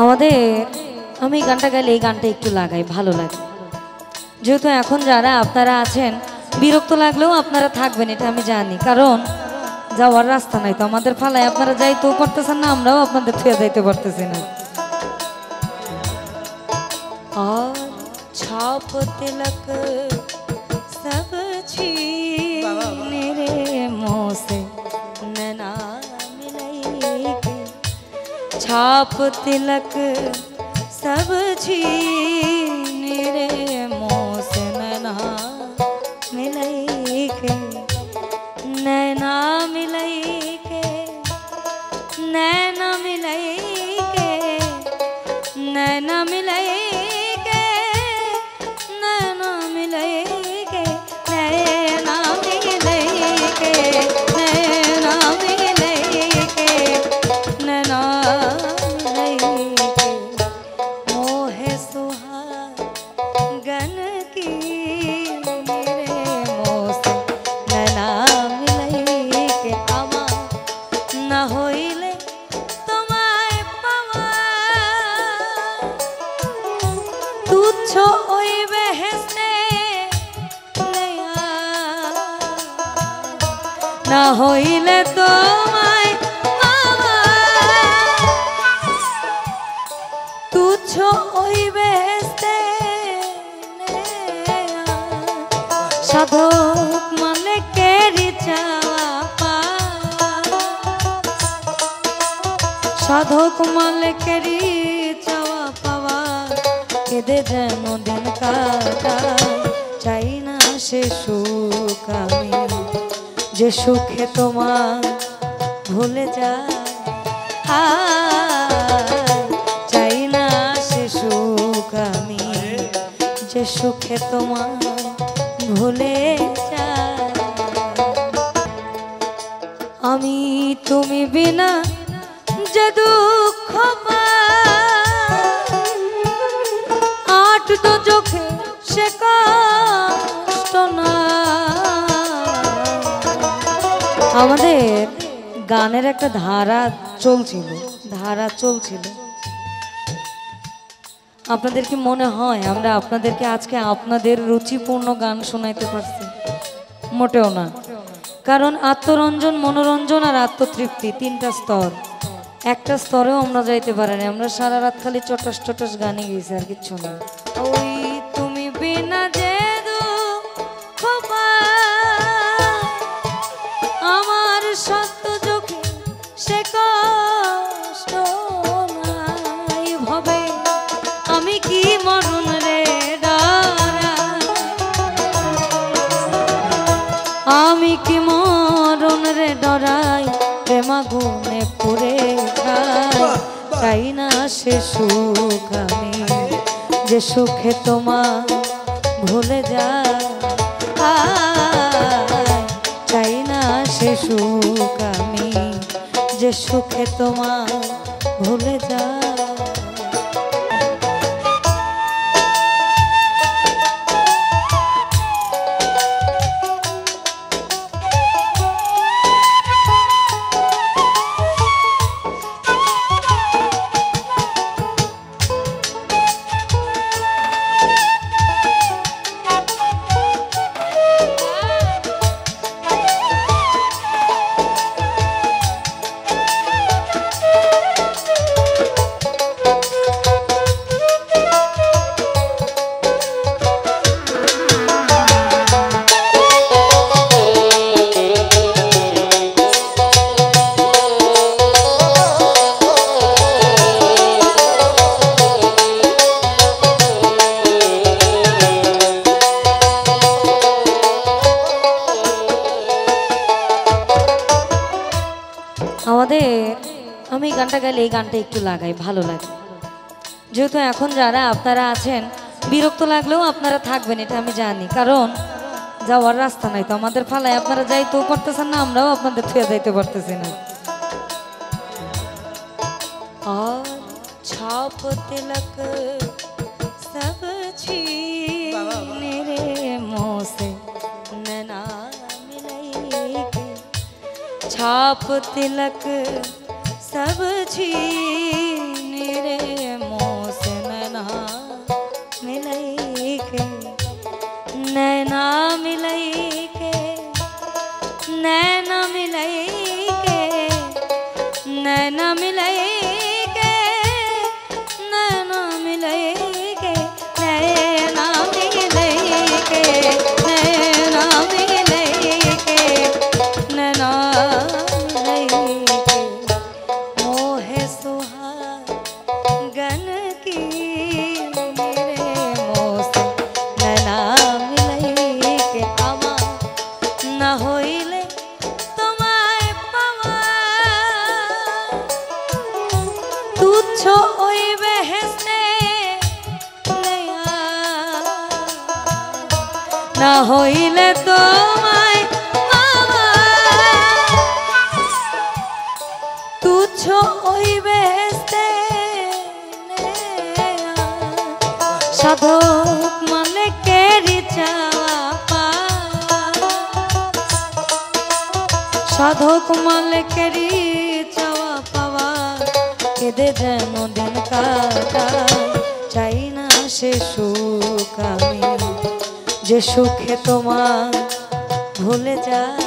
আমাদের আমি গানটা গাইলে এই গানটা একটু লাগাই, ভালো লাগে। যেহেতু এখন যারা আপনারা আছেন বিরক্ত লাগলেও আপনারা থাকবেন, এটা আমি জানি, কারণ যাওয়ার রাস্তা নাই তো আমাদের ফালায়, আপনারা যাইতেও পারতেছেন না, আমরাও আপনাদের থুয়ে যাইতে পারতেছি না। और छाप तिलक सब छीन रे मुँह से नैना मिलाइके, छाप तिलक सब छीन रे मुँह से नैना मिलाइके, नैना मिलाइके, नैना मिलाइके, नैना मिलाइके, না হইলে তোমায় তুচ্ছ ওই বেহেশতে, সাধক মালিকেরই চাওয়া পাওয়া, সাধক মালিকেরই চাওয়া পাওয়া, কেঁদে যেন দিন কাটাই, চাই না সে সুখ আমি যে সুখে তোমার ভুলে যায়, চাই না সে সুখ আমি যে সুখে তোমার ভুলে যায়। আমি তুমি বিনা যে দুঃখ আট তো চোখে সে কষ্ট না। আমাদের গানের একটা ধারা চলছিল, আপনাদের কি মনে হয় আমরা আপনাদেরকে আজকে আপনাদের রুচিপূর্ণ গান শোনাইতে পারছি? মোটেও না, কারণ আত্মরঞ্জন, মনোরঞ্জন আর আত্মতৃপ্তি তিনটা স্তর, একটা স্তরেও আমরা যাইতে পারিনি। আমরা সারা রাত খালি চটাস চটাস গানে গেছি, আর কিচ্ছু না। ওই তুমি বিনা যে আমার সত্য চোখে সে কষ্ট নাই ভবে, আমি কি মরণ রে ডরাই, আমি কি মরণ রে ডরাই, প্রেমাগুনে পুরে খাই, চাই না সে সুখ আমি যে সুখে তোমার ভুলে যায়, চাই না সে সুখ আমি যে সুখে তোমার ভুলে যায়। আমাদের আমি গানটা গাইলে এই গানটা একটু লাগাই, ভালো লাগে। যেহেতু এখন যারা আপনারা আছেন বিরক্ত লাগলেও আপনারা থাকবেন, এটা আমি জানি, কারণ যাওয়ার রাস্তা নাই তো আমাদের ফালায়, আপনারা যাইতেও পারতেছেন না, আমরাও আপনাদের থুয়ে যাইতে পারতেছি না। और छाप तिलक सब छीन रे मुँह से नैना मिलाइके, छाप तिलक सब छीन रे না হইলে তোমায় তুচ্ছ হইবে সাধক মানে কেরি চাওয়া, সাধক মানে কেরি চাওয়া পাওয়া, কেঁদে যেন দিন কাটায়, চাই না সে সুখ আমি যে সুখে তোমার ভুলে যায়,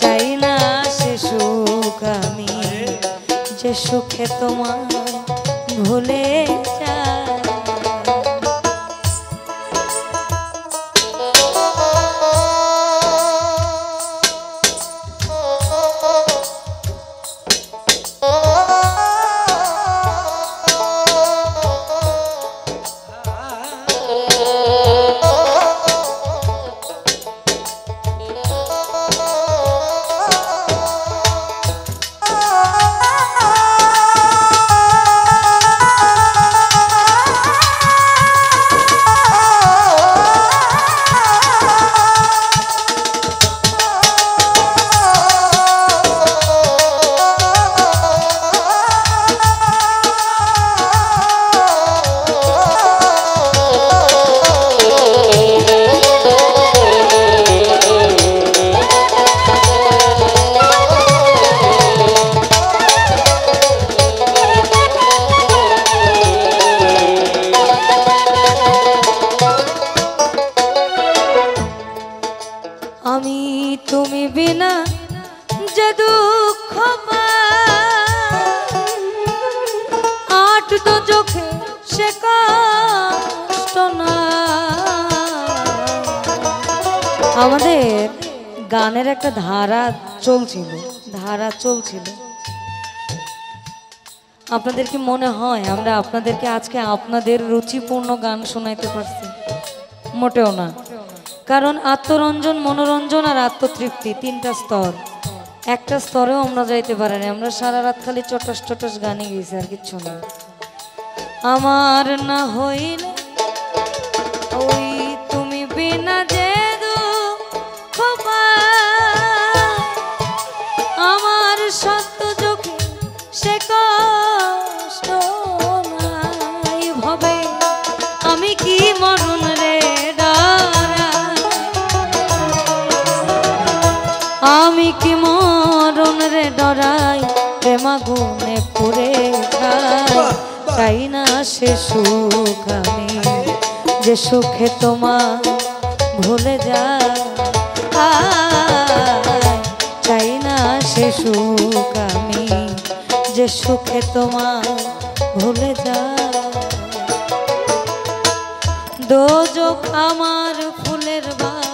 চাই না সে সুখ আমি যে সুখে তোমার ভুলে যায়। আমি তুমি বিনা যে দুঃখ আট তো চোখে সে কষ্ট না। আমাদের গানের একটা ধারা চলছিল, আপনাদের কি মনে হয় আমরা আপনাদেরকে আজকে আপনাদের রুচিপূর্ণ গান শোনাইতে পারছি? মোটেও না। কারণ আত্মরঞ্জন, মনোরঞ্জন আর আত্মতৃপ্তি তিনটা স্তর, একটা স্তরেও আমরা যাইতে পারিনি। আমরা সারা রাত খালি চটস চটস গানে গেছি, আর কিচ্ছু না। আমার না হইলে ওই তুমি বিনা যে দুঃখ আমার সত্য চোখে সে কষ্ট নাই ভবে আমি কি মরণ রে আমি কি মরণ রে ডরাই, প্রেমা গুনে পুরে খাই, চাই না সে সুখ আমি যে সুখে তোমার ভুলে যায়, চাই না সে সুখ আমি যে সুখে তোমার ভুলে যায়। দোজখ আমার ফুলের বাগান,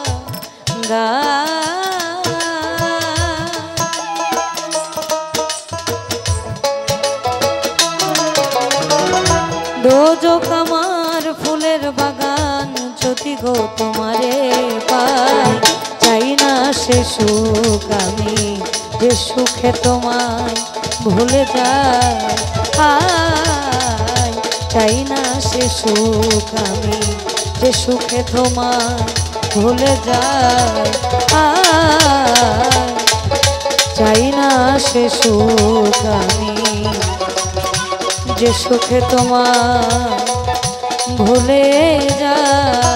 দোজখ আমার ফুলের বাগান, যদি গো তোমারে পাই, চাই না সে সুখ আমি যে সুখে তোমায় ভুলে যায়, চাই না সে সুখ আমি যে সুখে তোমায় ভুলে যায়, চাই না সে সুখ আমি যে সুখে তোমার ভুলে যায়।